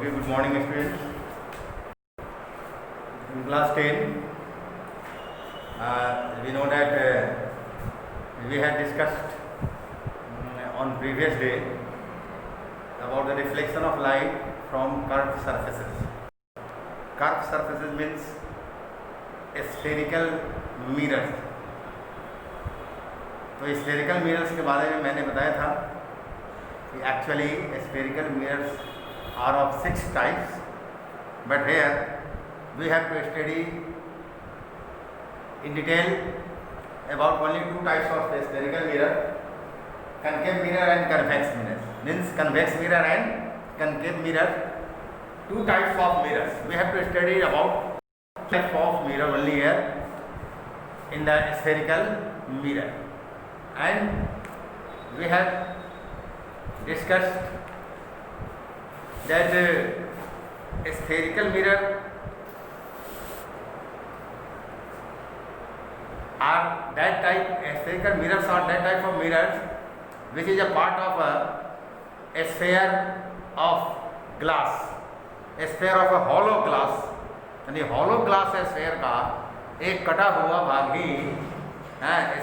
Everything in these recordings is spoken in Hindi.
Okay, good morning students. In class 10, we know that we had discussed on previous day about the reflection of light from curved surfaces. Curved surfaces means spherical mirrors. तो spherical mirrors के बारे में मैंने बताया था कि actually spherical mirrors are of 6 types, but here we have to study in detail about only 2 types of spherical mirror, concave mirror and convex mirror. Means convex mirror and concave mirror, 2 types of mirrors. We have to study about type of mirror only here in the spherical mirror, and we have discussed that spherical mirror are that type, spherical mirrors are that type of mirrors which is a part of a sphere of glass, a sphere of a hollow glass. यानी hollow glass sphere का एक कटा हुआ भाग ही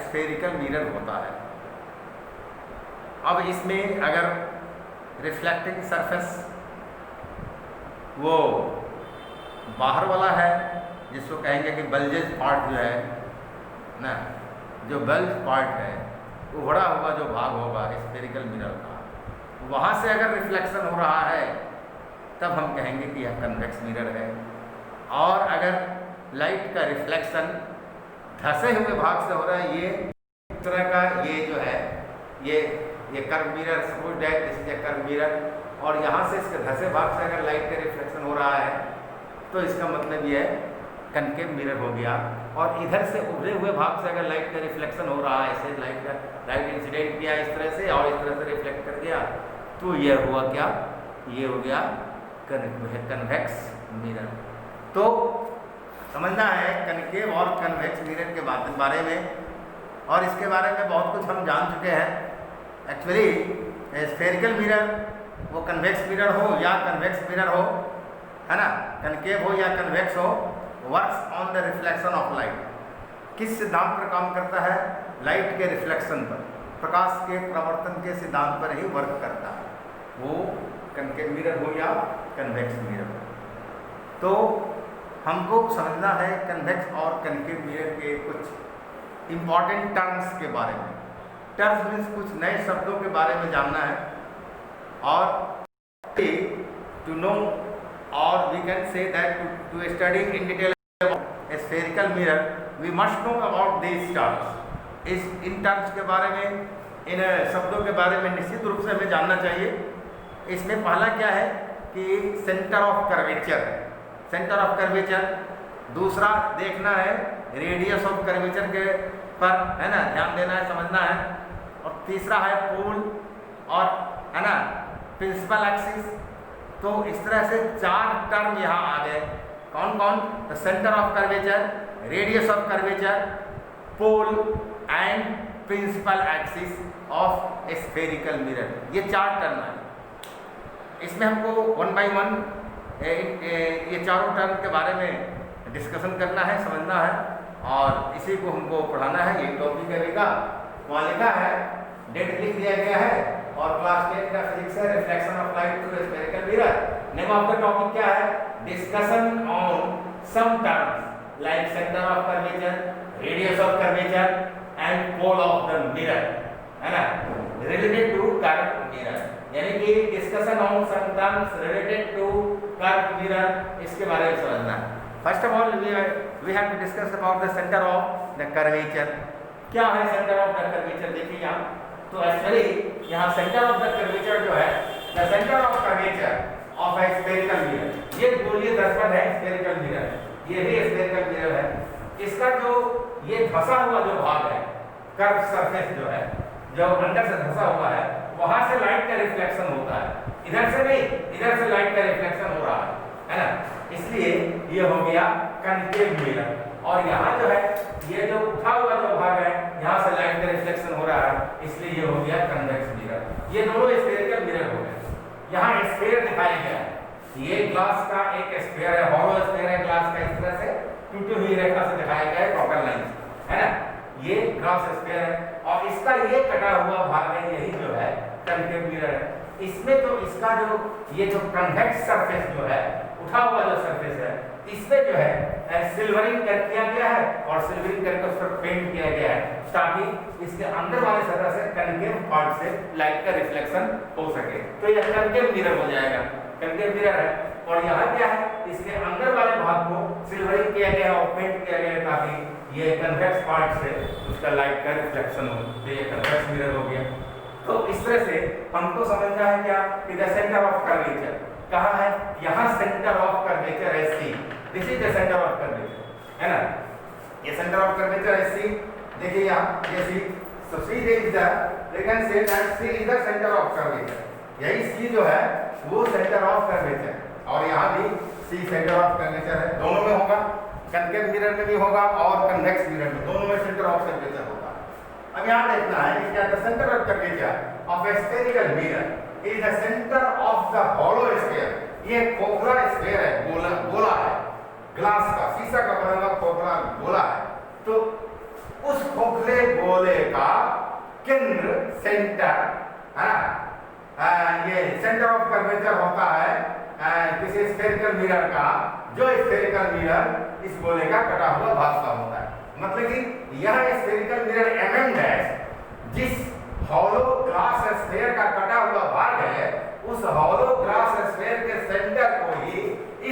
स्फेरिकल मिरर होता है. अब इसमें अगर रिफ्लेक्टिंग सरफेस वो बाहर वाला है, जिसको कहेंगे कि बल्जेस पार्ट जो है ना, जो बल्ज पार्ट है, उभड़ा हुआ जो भाग होगा स्फेरिकल मिरर का, वहाँ से अगर रिफ्लेक्शन हो रहा है तब हम कहेंगे कि यह कन्वेक्स मिरर है. और अगर लाइट का रिफ्लेक्शन धंसे हुए भाग से हो रहा है, ये इस तरह का, ये जो है ये curve mirror, suppose that this is a curve mirror, और यहाँ से इसके धंसे भाग से अगर लाइट का रिफ्लेक्शन हो रहा है तो इसका मतलब ये कनकेव मिरर हो गया. और इधर से उभरे हुए भाग से अगर लाइट का रिफ्लेक्शन हो रहा है, ऐसे लाइट इंसिडेंट किया इस तरह से और इस तरह से रिफ्लेक्ट कर गया, तो ये हुआ क्या, ये हो गया कन्वेक्स मिरर. तो समझना है कनकेव और कन्वेक्स मिरर के बारे में, और इसके बारे में बहुत कुछ हम जान चुके हैं. एक्चुअली स्फेरिकल मिरर वो कन्वेक्स मिरर हो या कन्वेक्स मिरर हो, है ना, कनकेव हो या कन्वेक्स हो, works on the reflection of light. किस सिद्धांत पर काम करता है? लाइट के रिफ्लेक्शन पर, प्रकाश के प्रवर्तन के सिद्धांत पर ही वर्क करता है, वो कनकेव मिरर हो या कन्वेक्स मिरर हो. तो हमको समझना है कन्वेक्स और कनकेव मिरर के कुछ इम्पॉर्टेंट टर्म्स के बारे में. टर्म्स मीन्स कुछ नए शब्दों के बारे में जानना है, और टू नो और we can say that to study in detail spherical mirror we must know about this terms. इन टर्म्स के बारे में, इन शब्दों के बारे में निश्चित रूप से हमें जानना चाहिए. इसमें पहला क्या है कि centre of curvature, centre of curvature. दूसरा देखना है रेडियस ऑफ कर्वेचर के पर, है ना, ध्यान देना है, समझना है. और तीसरा है पोल और, है ना, प्रिंसिपल एक्सिस. तो इस तरह से 4 टर्म यहाँ आ गए. कौन कौन? The centre of curvature, radius of curvature, pole and principal axis of spherical mirror. ये 4 टर्म है. इसमें हमको 1 by 1 ये चारों टर्म के बारे में डिस्कशन करना है, समझना है, और इसी को हमको पढ़ाना है. ये टॉपिक है का वहाँ लिखा है, डेट लिख दिया गया है, और क्लास 10 का फिजिक्स है, reflection of light through spherical mirror. Name of the topic क्या है? Discussion on some terms like centre of curvature, radius of curvature and pole of the mirror, है ना, रिलेटेड टू कर्व मिरर. यानी कि discussion on some terms related to curve mirror, इसके बारे में समझना है. First of all we have to discuss about the centre of the curvature. क्या है सेंटर ऑफ द कर्वेचर? देखिए यहाँ, तो एक्चुअली यहाँ सेंटर ऑफ द कर्वेचर जो है, the centre of curvature of a spherical mirror, ये गोलीय दर्पण है स्फेरिकल मिरर, ये भी स्फेरिकल मिरर है. इसका जो ये धंसा हुआ जो भाग है, कर्व सरफेस जो है, जो अंदर से धंसा हुआ है, वहां से लाइट का रिफ्लेक्शन होता है. इधर से नहीं, इधर से लाइट का रिफ्लेक्शन हो रहा है ना, इसलिए ये हो गया कनकेव मिरर. और यहाँ जो है, ये जो उठा हुआ जो भाग है, यहाँ से लाइट का रिफ्लेक्शन हो रहा है, इसलिए ये हो गया कन्वेक्स मिरर. ये दोनों स्फेरिकल मिरर हो गए. यहाँ स्फेयर दिखाया गया है, ये ग्लास का एक स्फीयर है, हॉलो स्फीयर है ग्लास का, इस तरह से टूटी हुई रेखा से दिखाया गया है फोकल लाइन, है ना। ये ग्लास स्फीयर है और इसका ये कटा हुआ भाग है, यही जो है कनकेव मिरर है। इसमें तो इसका जो ये जो कन्वेक्स सरफेस जो है, उठा हुआ जो सरफेस है, इसमें जो है सिल्वरिंग कर किया गया है और सिल्वरिंग करके उस पर पेंट किया गया है ताकि इसके अंदर वाले सतह से कनकेव पार्ट से लाइट का रिफ्लेक्शन हो सके। तो यह कनकेव मिरर हो जाएगा, कनकेव मिरर है। और यहाँ क्या है, इसके अंदर वाले भाग को सिल्वरिंग किया गया और पेंट किया गया ताकि ये कन्वेक्स पार्ट से उसका लाइट का रिफ्लेक्शन हो, तो ये कन्वेक्स मिरर हो गया। तो इस तरह से हमको समझना है क्या कि द सेंटर ऑफ कर्वेचर कहाँ है, यहाँ सेंटर ऑफ कर्वेचर है C, this is the centre of curvature, है ना। ये सेंटर ऑफ कर्वेचर है सी, देखिए यहाँ ये C, so C is the, we can say that C is the centre of curvature, यही सी जो है वो सेंटर ऑफ कर्वेचर, और यहाँ भी सी सेंटर ऑफ कर्वेचर है, दोनों में होगा, कनकेव मिरर में भी होगा और कन्वेक्स मिरर में, दोनों में सेंटर ऑफ कर्वेचर होगा। अब यहाँ देखना है कि क्या the centre of curvature of a spherical mirror is the centre of the hollow sphere, ये खोखला स्फीयर है, गोला है, ग्लास का, शीशा का बना हुआ खोखला गोला है। तो उस खोखले गोले का केंद्र सेंटर है ना, ये सेंटर ऑफ कर्वेचर होता है किसी स्फेरिकल मिरर का, जो स्फेरिकल मिरर इस गोले का कटा हुआ भाग का होता है। मतलब कि यह स्फेरिकल मिरर mm डैश जिस हॉलो ग्लास स्फीयर का कटा हुआ भाग है, उस हॉलो ग्लास स्फीयर के सेंटर को ही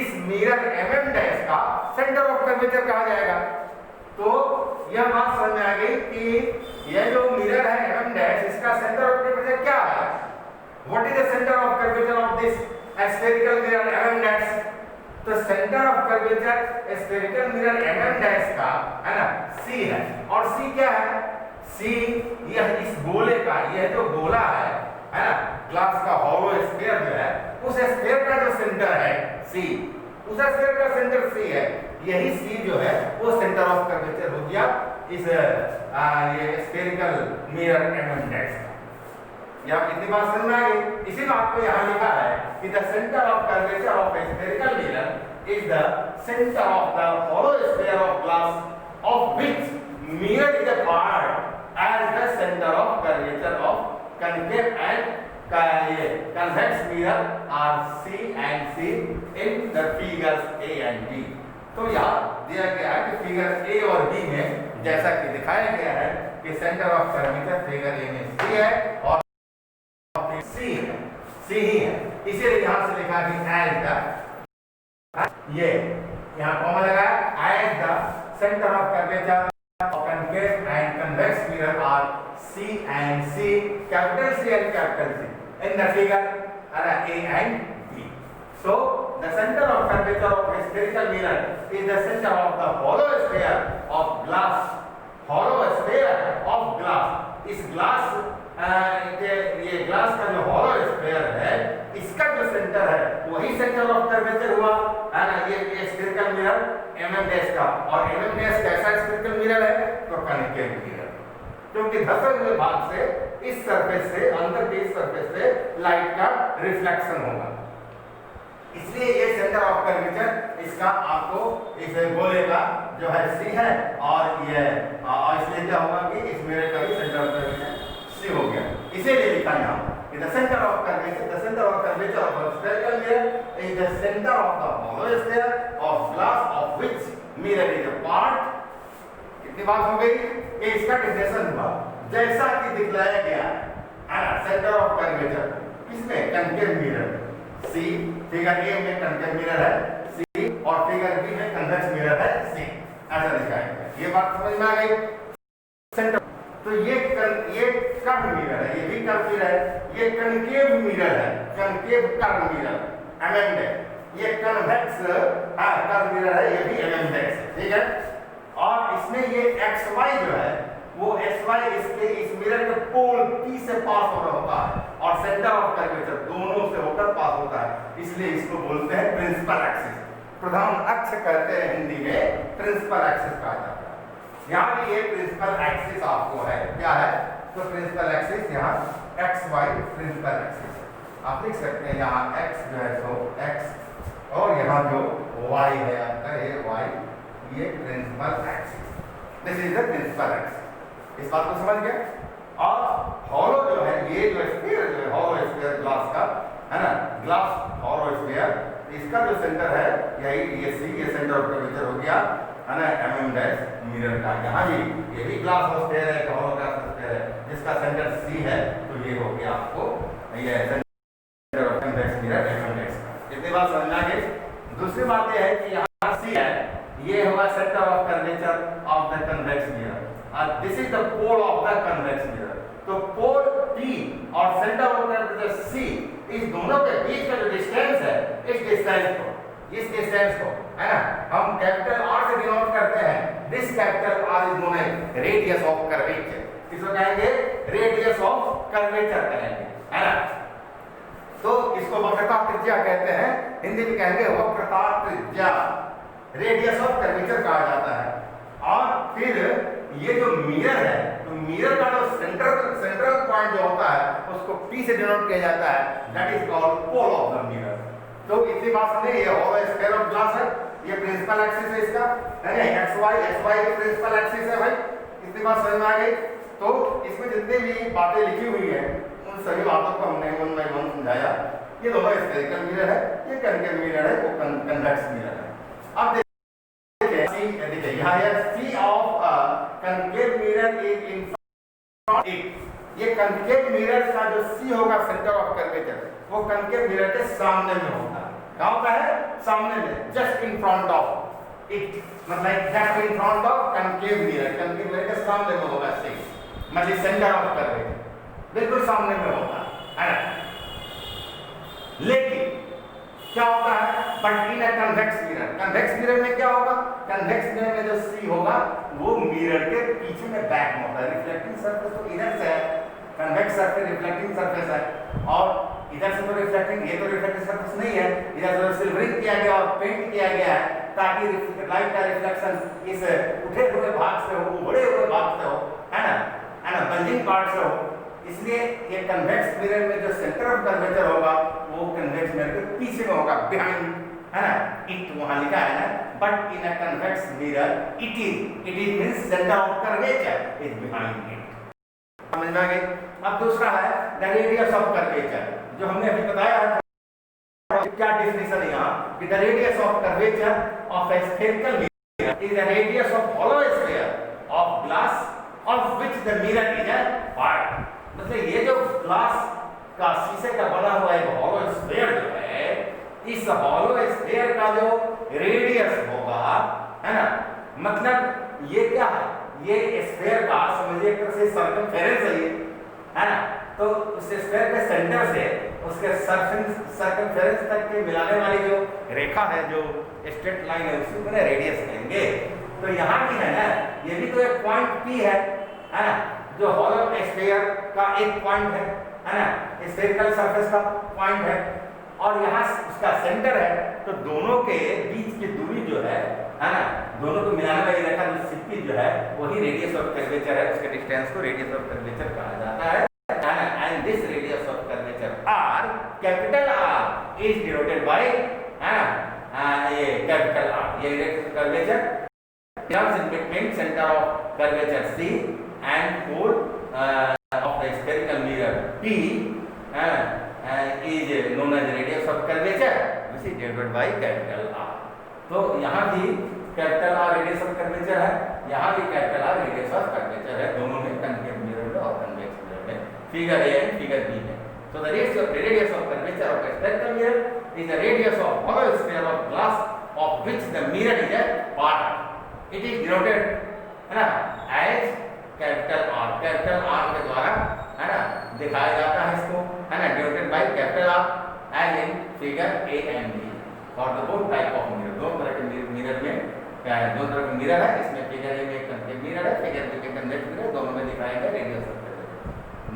इस मिरर mm डैश का सेंटर ऑफ कर्वेचर कहा जाएगा। तो यह बात समझ में आ गई कि यह जो मिरर है mm डैश, इसका सेंटर ऑफ कर्वेचर क्या है, what is the centre of curvature of this spherical mirror mm dash. तो centre of curvature spherical mirror mm dash का है ना C है, और C क्या है, C यह इस गोले का, यह जो गोला है ना, ग्लास का हॉलो स्फीयर जो है, उस स्फीयर का जो सेंटर है C, उस स्फीयर का सेंटर C है, यही C जो है वो सेंटर ऑफ कर्वेचर हो गया इस ये स्फेरिकल मिरर mm डैश का। यहाँ इतनी बात समझ में आ गई। इसी बात को यहाँ लिखा है कि the centre of curvature of a spherical mirror is the centre of the hollow sphere of glass of which mirror is a part as the centre of curvature of concave and convex mirror are C and C in the figures A and B। तो यहाँ दिया गया है कि फिगर A और B में जैसा कि दिखाया गया है कि centre of curvature figure A में C है और C है, C ही है, इसीलिए यहाँ से लिखा कि as the, ये यहाँ कॉमा लगाया, as the center of curvature of concave and convex mirror are C and C, capital C and capital C in the figure A and B। So the center of curvature of a spherical mirror is the center of the hollow sphere of glass, hollow sphere of glass। इस ग्लास ये ग्लास का जो हॉलो स्फीयर है, इसका जो सेंटर है वही सेंटर ऑफ कर्वेचर हुआ, है ना। ये स्फेरिकल मिरर mm डैश का, और mm डैश कैसा स्फेरिकल मिरर है, तो कनकेव मिरर, क्योंकि धसे हुए भाग से इस सरफेस से, अंदर के इस सरफेस से लाइट का रिफ्लेक्शन होगा, इसलिए ये सेंटर ऑफ कर्वेचर इसका आपको इस गोले का जो है C है, और ये इसलिए क्या होगा कि इस मिरर का भी सेंटर ऑफ कर्वेचर C हो गया। इसीलिए लिखा यहाँ कि the centre of curvature, the centre of curvature of a spherical mirror is the center of the hollow sphere of glass of which mirror is a part। कितनी बात हो गई कि इसका डिफिनेशन हुआ जैसा कि दिखलाया गया है ना, सेंटर ऑफ कर्वेचर किसमें, concave mirror C, figure A में कनकेव मिरर है C, और फिगर B में कन्वेक्स मिरर है C, ऐसा दिखाया। ये बात समझ में आ गई। सेंटर, तो ये कर्व मिरर है, ये भी कर्व मिरर है, ये कनकेव मिरर है, concave curve mirror mm dash, ये कन्वेक्स कर्व मिरर है, ये भी mm डैश है, ठीक है। और इसमें ये xy जो है वो xy इसके इस मिरर के पोल P से पास हो रहा होता है, और सेंटर ऑफ कर्वेचर दोनों से होकर पास होता है, इसलिए इसको बोलते हैं प्रिंसिपल एक्सिस, प्रधान अक्ष कहते हैं हिंदी में, प्रिंसिपल एक्सिस कहा जाता है। यहाँ भी ये प्रिंसिपल एक्सिस आपको है, क्या है, तो प्रिंसिपल एक्सिस यहाँ xy प्रिंसिपल एक्सिस, आप लिख सकते हैं यहाँ x जो है तो x और यहाँ जो y है आपका ये y, ये principal axis, this is the principal axis. इस बात को समझ गए। और हॉलो जो है, ये जो स्फीयर जो है, हॉलो स्फीयर ग्लास का है ना, ग्लास हॉलो स्फीयर, इसका जो सेंटर है यही ये सी, ये सेंटर ऑफ कर्वेचर हो गया है ना mm डैश मिरर का। यहाँ भी ये भी ग्लास स्फीयर है, हॉलो ग्लास स्फीयर है, जिसका सेंटर सी है, तो ये हो गया आपको ये centre of convex mirror mm dash का। इतनी बात समझना है। दूसरी बात ये है कि यहाँ सी है, ये होगा centre of curvature of the convex mirror, और this is the pole of the convex mirror. तो पोल P और सेंटर ऑफ कर्वेचर C, इस दोनों के बीच का जो डिस्टेंस है, इस डिस्टेंस को है ना हम कैपिटल R से डिनोट करते हैं। This capital R is known as radius of curvature. इसको कहेंगे रेडियस ऑफ कर्वेचर कहेंगे, है ना। तो इसको वक्रता त्रिज्या कहते हैं, हिंदी में कहेंगे वक्रता त्रिज्या, रेडियस ऑफ कर्वेचर कहा जाता है। और फिर ये जो मिरर है, तो मिरर का जो सेंट्रल पॉइंट जो होता है उसको P से डिनोट किया जाता है, that is called pole of the mirror. तो इतनी बात समझे, ये हॉलो स्फीयर ऑफ ग्लास है, ये प्रिंसिपल एक्सिस है इसका, है ना, xy की प्रिंसिपल एक्सिस है भाई। इतनी बात समझ में आ गई। तो इसमें जितनी भी बातें लिखी हुई है उन सभी बातों को हमने वन बाय वन समझाया। ये दोनों स्फेरिकल मिरर है, ये कनकेव मिरर है, वो कन्वेक्स मिरर है। अब देखिए यहाँ है C of concave mirror is in front it. ये कनकेव मिरर का जो C होगा सेंटर ऑफ कर्वेचर, वो कनकेव मिरर के सामने में होता है। कहाँ होता है? सामने में, just in front of it, मतलब just in front of concave mirror के सामने में होगा C, मतलब सेंटर ऑफ कर्वेचर बिल्कुल सामने में होता है ना। लेकिन क्या होता है, बट इन कन्वेक्स मिरर में क्या होगा, कन्वेक्स मिरर में जो C होगा वो मिरर के पीछे में बैक में होता है। रिफ्लेक्टिंग सरफेस तो इधर से है, कन्वेक्स सरफेस रिफ्लेक्टिंग सरफेस है, और इधर से तो रिफ्लेक्टिंग, ये तो रिफ्लेक्टिंग सरफेस नहीं है, इधर से सिल्वरिंग किया गया और पेंट किया गया है ताकि लाइट का रिफ्लेक्शन इस उठे हुए भाग से हो, उभरे हुए भाग से हो, है ना, बल्जिंग पार्ट से हो। इसलिए ये कन्वेक्स मिरर में जो सेंटर ऑफ कर्वेचर होगा वो कन्वेक्स मिरर के पीछे में होगा, बिहाइंड, है ना, इट वहां लिखा है ना। But in a convex mirror it is means centre of curvature is behind it. समझ में आ गई। अब दूसरा है द रेडियस ऑफ कर्वेचर, जो हमने अभी बताया है। क्या डेफिनेशन है यहाँ कि the radius of curvature of a spherical mirror is the radius of hollow sphere of glass of which the mirror is a part. मतलब ये जो ग्लास का शीशे का बना हुआ एक हॉलो स्फीयर जो है, इस हॉलो स्फीयर का जो रेडियस होगा, है ना, मतलब ये क्या है, ये स्फीयर का समझिए एक तरह से सर्कमफेरेंस है ना। तो उस स्फीयर के सेंटर से उसके सर्कमफेरेंस तक के मिलाने वाली जो रेखा है, जो स्ट्रेट लाइन है, उसी को ना रेडियस कहेंगे। तो यहाँ भी है ना, ये भी तो एक पॉइंट P है ना, जो हॉलो स्फीयर का एक पॉइंट है ना, स्फेरिकल सरफेस का पॉइंट है, और यहाँ उसका सेंटर है। तो दोनों के बीच की दूरी जो है ना, दोनों को मिलाने वाली रेखा जो सिक्की जो है वही रेडियस ऑफ कर्वेचर है, उसके डिस्टेंस को रेडियस ऑफ कर्वेचर कहा जाता है। And this radius of curvature R, capital R is denoted bye ये कैपिटल R, ये radius of curvature comes in between center of curvature C and pole of the spherical mirror P is known as radius of curvature, which is denoted by capital R. तो यहाँ भी capital R radius of curvature है, यहाँ भी capital R radius of curvature है, दोनों में कनकेव मिरर में और कन्वेक्स मिरर में, figure A and figure B में। So the radius of curvature of a spherical mirror is the radius of hollow sphere of glass of which the mirror is a part. It is denoted है ना as capital R, capital R के द्वारा है ना दिखाया जाता है इसको, है ना, denoted by capital R as in figure A and B for the both type of mirror। दो तरह के मिरर में क्या है, दो तरह के मिरर है, इसमें फिगर A में कनकेव मिरर है, फिगर B में कन्वेक्स मिरर, दोनों में दिखाया गया radius of curvature.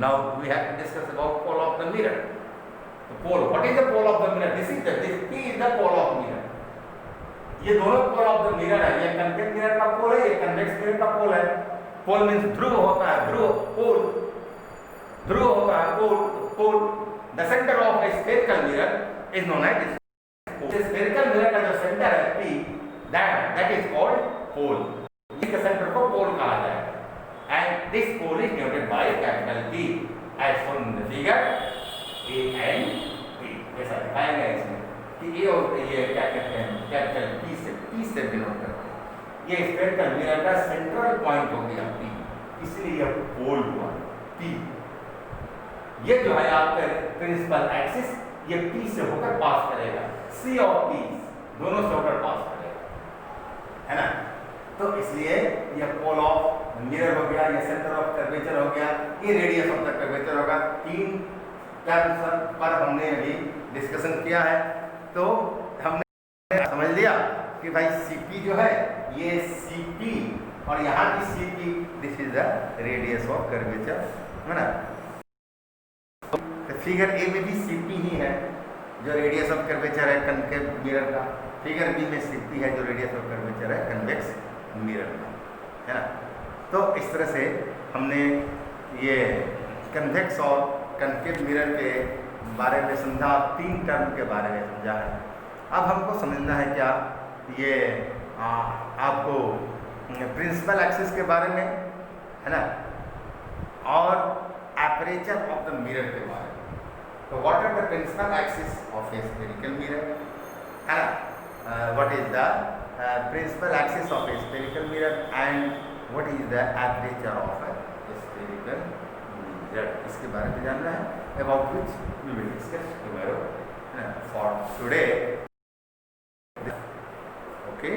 Now we have to discuss about pole of the mirror. The pole, what is the pole of the mirror? This P is the pole of mirror. ये दोनों पोल ऑफ द मिरर है, ये कनकेव मिरर का पोल है, ये कन्वेक्स मिरर का पोल है। पोल मींस ध्रुव होता है, ध्रुव होता है pole. The centre of a spherical mirror is known as spherical mirror का जो सेंटर है P, that is called pole. इसके सेंटर को पोल कहा जाएगा। And this pole is denoted by capital P as shown in the figure A and P। जैसा दिखाया गया इसमें कि A और ये क्या कहते हैं कैपिटल P से डिनोट करते हैं। ये स्फेरिकल मिरर का सेंट्रल पॉइंट हो गया P, इसलिए यह पोल हुआ P। ये जो है आपका प्रिंसिपल एक्सिस ये P से होकर पास करेगा, C और P दोनों से होकर पास करेगा, है ना। तो इसलिए ये पोल ऑफ मिरर हो गया, ये सेंटर ऑफ कर्वेचर हो गया, ये रेडियस ऑफ द कर्वेचर होगा। तीन टर्म्स पर हमने अभी डिस्कशन किया है। तो हमने समझ लिया कि भाई CP जो है ये CP और यहाँ की CP this is the radius of curvature, है ना। फिगर ए में भी CP ही है जो रेडियस ऑफ कर्वेचर है कनकेव मिरर का। फिगर बी में CP है जो रेडियस ऑफ कर्वेचर है कन्वेक्स मिरर का, है ना। तो इस तरह से हमने ये कन्वेक्स और कनकेव मिरर के बारे में समझा, तीन टर्म के बारे में समझा है। अब हमको समझना है क्या ये आपको प्रिंसिपल एक्सिस के बारे में, है ना, और एपरेचर ऑफ द मिरर के बारे में। तो what are the principal axis of a spherical mirror, है ना। What is the principal axis of a spherical mirror and what is the aperture of a spherical mirror, इसके बारे में जानना है। About which we will discuss tomorrow for today. Okay.